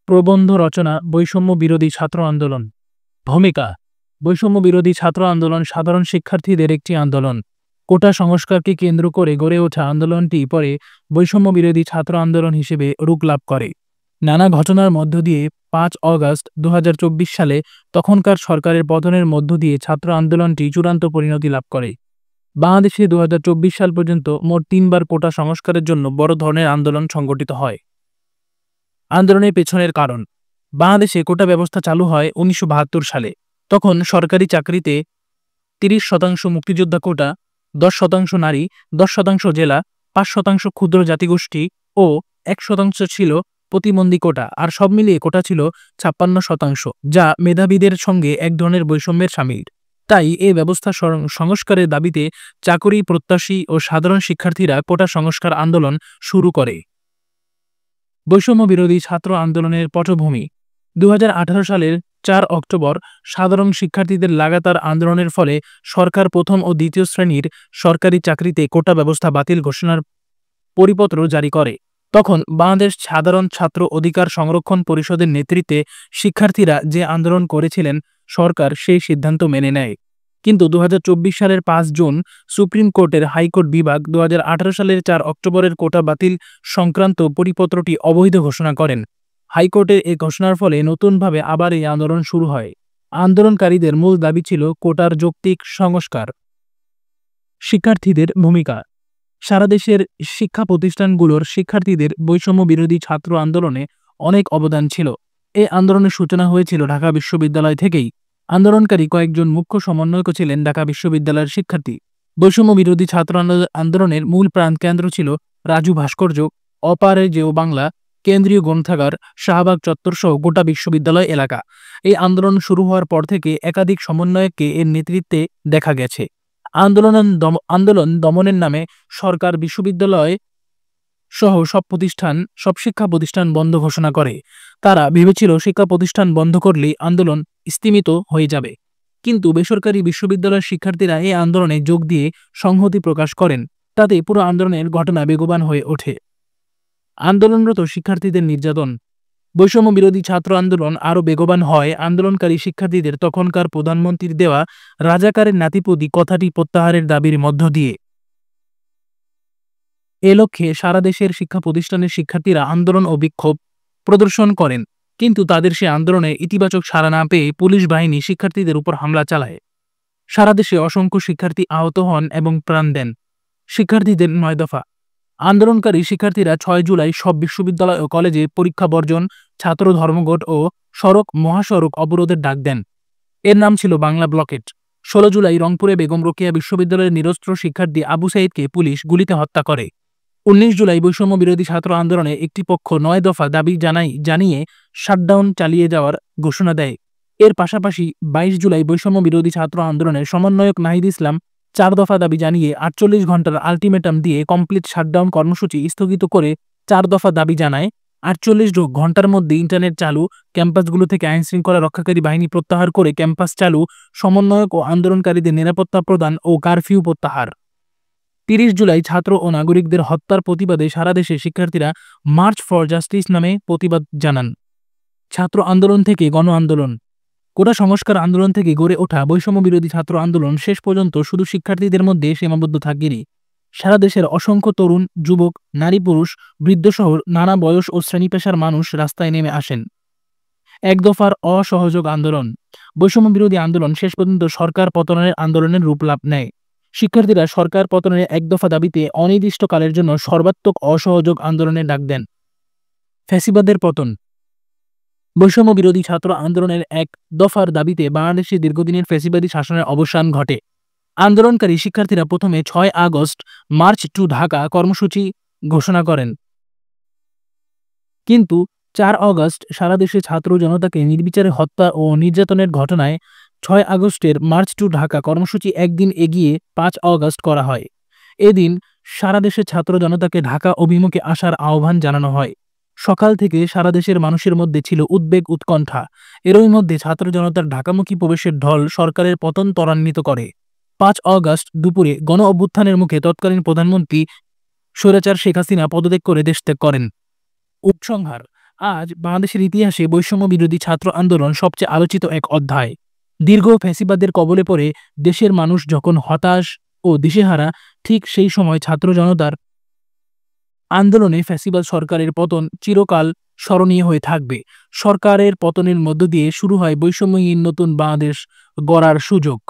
প্রবন্ধ রচনা বৈষম্য বিরোধী ছাত্র আন্দোলন। ভূমিকা: বৈষম্য বিরোধী ছাত্র আন্দোলন সাধারণ শিক্ষার্থীদের একটি আন্দোলন। কোটা সংস্কারকে কেন্দ্র করে গড়ে ওঠা আন্দোলনটি পরে বৈষম্য বিরোধী ছাত্র আন্দোলন হিসেবে রূপ লাভ করে। নানা ঘটনার মধ্য দিয়ে ৫ অগাস্ট ২০২৪ সালে তখনকার সরকারের পতনের মধ্য দিয়ে ছাত্র আন্দোলনটি চূড়ান্ত পরিণতি লাভ করে। বাংলাদেশে ২০২৪ সাল পর্যন্ত মোট ৩ বার কোটা সংস্কারের জন্য বড় ধরনের আন্দোলন সংগঠিত হয়। আন্দোলনের পেছনের কারণ: বাংলাদেশে কোটা ব্যবস্থা চালু হয় ১৯৭২ সালে। তখন সরকারি চাকরিতে ৩০% মুক্তিযোদ্ধা কোটা, ১০% নারী, ১০% জেলা, ৫% ক্ষুদ্র জাতিগোষ্ঠী ও ১% ছিল প্রতিবন্ধী কোটা, আর সব মিলিয়ে কোটা ছিল ৫৬%, যা মেধাবীদের সঙ্গে এক ধরনের বৈষম্যের শামিল। তাই এ ব্যবস্থা সংস্কারের দাবিতে চাকরি প্রত্যাশী ও সাধারণ শিক্ষার্থীরা কোটা সংস্কার আন্দোলন শুরু করে। বৈষম্য বিরোধী ছাত্র আন্দোলনের পটভূমি: ২০১৮ সালের ৪ অক্টোবর সাধারণ শিক্ষার্থীদের লাগাতার আন্দোলনের ফলে সরকার প্রথম ও দ্বিতীয় শ্রেণীর সরকারি চাকরিতে কোটা ব্যবস্থা বাতিল ঘোষণার পরিপত্র জারি করে। তখন বাংলাদেশ সাধারণ ছাত্র অধিকার সংরক্ষণ পরিষদের নেতৃত্বে শিক্ষার্থীরা যে আন্দোলন করেছিলেন, সরকার সেই সিদ্ধান্ত মেনে নেয়। কিন্তু ২০২৪ সালের ৫ জুন সুপ্রিম কোর্টের হাইকোর্ট বিভাগ ২০১৮ সালের ৪ অক্টোবরের কোটা বাতিল সংক্রান্ত পরিপত্রটি অবৈধ ঘোষণা করেন। হাইকোর্টের এ ঘোষণার ফলে নতুনভাবে আবার এই আন্দোলন শুরু হয়। আন্দোলনকারীদের মূল দাবি ছিল কোটার যৌক্তিক সংস্কার। শিক্ষার্থীদের ভূমিকা: সারা দেশের শিক্ষা প্রতিষ্ঠানগুলোর শিক্ষার্থীদের বৈষম্য বিরোধী ছাত্র আন্দোলনে অনেক অবদান ছিল। এই আন্দোলনের সূচনা হয়েছিল ঢাকা বিশ্ববিদ্যালয় থেকেই। আন্দোলনকারী কয়েকজন মুখ্য সমন্বয়ক ছিলেন ঢাকা বিশ্ববিদ্যালয়ের শিক্ষার্থী। বৈষম্য বিরোধী ছাত্র আন্দোলনের মূল প্রাণকেন্দ্র ছিল রাজু ভাস্কর্য, অপারেজেয় বাংলা, কেন্দ্রীয় গ্রন্থাগার, শাহবাগ চত্বর সহ গোটা বিশ্ববিদ্যালয় এলাকা। এই আন্দোলন শুরু হওয়ার পর থেকে একাধিক সমন্বয়ককে এর নেতৃত্বে দেখা গেছে। আন্দোলন দমনের নামে সরকার বিশ্ববিদ্যালয় সহ সব শিক্ষা প্রতিষ্ঠান বন্ধ ঘোষণা করে। তারা ভেবেছিল শিক্ষা প্রতিষ্ঠান বন্ধ করলেই আন্দোলন স্তিমিত হয়ে যাবে। কিন্তু বেসরকারি বিশ্ববিদ্যালয়ের শিক্ষার্থীরা এই আন্দোলনে যোগ দিয়ে সংহতি প্রকাশ করেন। তাতে পুরো আন্দোলনের ঘটনা বেগবান হয়ে ওঠে। আন্দোলনরত শিক্ষার্থীদের নির্যাতন: বৈষম্য বিরোধী ছাত্র আন্দোলন আরও বেগবান হয় আন্দোলনকারী শিক্ষার্থীদের তখনকার প্রধানমন্ত্রীর দেওয়া রাজাকারের নাতিপুতি কথাটি প্রত্যাহারের দাবির মধ্য দিয়ে। এ লক্ষ্যে সারা দেশের শিক্ষা প্রতিষ্ঠানের শিক্ষার্থীরা আন্দোলন ও বিক্ষোভ প্রদর্শন করেন। কিন্তু তাদের সে আন্দোলনে ইতিবাচক সাড়া না পেয়ে পুলিশ বাহিনী শিক্ষার্থীদের উপর হামলা চালায়। সারা দেশে অসংখ্য শিক্ষার্থী আহত হন এবং প্রাণ দেন। শিক্ষার্থীদের ৯ দফা: আন্দোলনকারী শিক্ষার্থীরা ৬ জুলাই সব বিশ্ববিদ্যালয় ও কলেজে পরীক্ষা বর্জন, ছাত্র ধর্মঘট ও মহাসড়ক অবরোধের ডাক দেন। এর নাম ছিল বাংলা ব্লকেট। ১৬ জুলাই রংপুরে বেগম রোকেয়া বিশ্ববিদ্যালয়ের নিরস্ত্র শিক্ষার্থী আবু সাইদকে পুলিশ গুলিতে হত্যা করে। ১৯ জুলাই বৈষম্য বিরোধী ছাত্র আন্দোলনে একটি পক্ষ ৯ দফা দাবি জানিয়ে শাটডাউন চালিয়ে যাওয়ার ঘোষণা দেয়। এর পাশাপাশি ২২ জুলাই বৈষম্য বিরোধী ছাত্র আন্দোলনের সমন্বয়ক নাহিদ ইসলাম ৪ দফা দাবি জানিয়ে ৪৮ ঘণ্টার আলটিমেটাম দিয়ে কমপ্লিট শাটডাউন কর্মসূচি স্থগিত করে ৪ দফা দাবি জানায়। ৪৮ ঘণ্টার মধ্যে ইন্টারনেট চালু, ক্যাম্পাসগুলো থেকে আইনশৃঙ্খলা রক্ষাকারী বাহিনী প্রত্যাহার করে ক্যাম্পাস চালু, সমন্বয়ক ও আন্দোলনকারীদের নিরাপত্তা প্রদান ও কারফিউ প্রত্যাহার। ৩০ জুলাই ছাত্র ও নাগরিকদের হত্যার প্রতিবাদে সারা দেশে শিক্ষার্থীরা মার্চ ফর জাস্টিস নামে প্রতিবাদ জানান। ছাত্র আন্দোলন থেকে গণ আন্দোলন: কোটা সংস্কার আন্দোলন থেকে গড়ে ওঠা বৈষম্য বিরোধী ছাত্র আন্দোলন শেষ পর্যন্ত শুধু শিক্ষার্থীদের মধ্যে সীমাবদ্ধ থাকেনি। সারা দেশের অসংখ্য তরুণ, যুবক, নারী, পুরুষ, বৃদ্ধসহ নানা বয়স ও শ্রেণী পেশার মানুষ রাস্তায় নেমে আসেন। ১ দফার অসহযোগ আন্দোলন: বৈষম্য বিরোধী আন্দোলন শেষ পর্যন্ত সরকার পতনের আন্দোলনের রূপ লাভ নেয়। শিক্ষার্থীরা সরকার পতনের ১ দফা দাবিতে অনির্দিষ্টকালের জন্য সর্বাত্মক অসহযোগ আন্দোলনের ডাক দেন। ফ্যাসিবাদের পতন: বৈষম্য বিরোধী ছাত্র আন্দোলনের ১ দফার দাবিতে বাংলাদেশে দীর্ঘদিনের ফ্যাসিবাদী শাসনের অবসান ঘটে। আন্দোলনকারী শিক্ষার্থীরা প্রথমে ৬ আগস্ট মার্চ টু ঢাকা কর্মসূচি ঘোষণা করেন। কিন্তু ৪ আগস্ট সারা দেশে ছাত্র জনতাকে নির্বিচারে হত্যা ও নির্যাতনের ঘটনায় ৬ আগস্টের মার্চ টু ঢাকা কর্মসূচি একদিন এগিয়ে ৫ আগস্ট করা হয়। এদিন সারা দেশের ছাত্র জনতাকে ঢাকা অভিমুখে আসার আহ্বান জানানো হয়। সকাল থেকে সারা দেশের মানুষের মধ্যে ছিল উদ্বেগ, উৎকণ্ঠা। এরই মধ্যে ছাত্র জনতার ঢাকামুখী প্রবেশের ঢল সরকারের পতন ত্বরান্বিত করে। ৫ আগস্ট দুপুরে গণ অভ্যুত্থানের মুখে তৎকালীন প্রধানমন্ত্রী স্বৈরাচার শেখ হাসিনা পদত্যাগ করে দেশত্যাগ করেন। উপসংহার: আজ বাংলাদেশের ইতিহাসে বৈষম্য বিরোধী ছাত্র আন্দোলন সবচেয়ে আলোচিত এক অধ্যায়। দীর্ঘ ফ্যাসিবাদের কবলে পড়ে দেশের মানুষ যখন হতাশ ও দিশেহারা, ঠিক সেই সময় ছাত্র জনতার আন্দোলনে ফ্যাসিবাদ সরকারের পতন চিরকাল স্মরণীয় হয়ে থাকবে। সরকারের পতনের মধ্য দিয়ে শুরু হয় বৈষম্যহীন নতুন বাংলাদেশ গড়ার সুযোগ।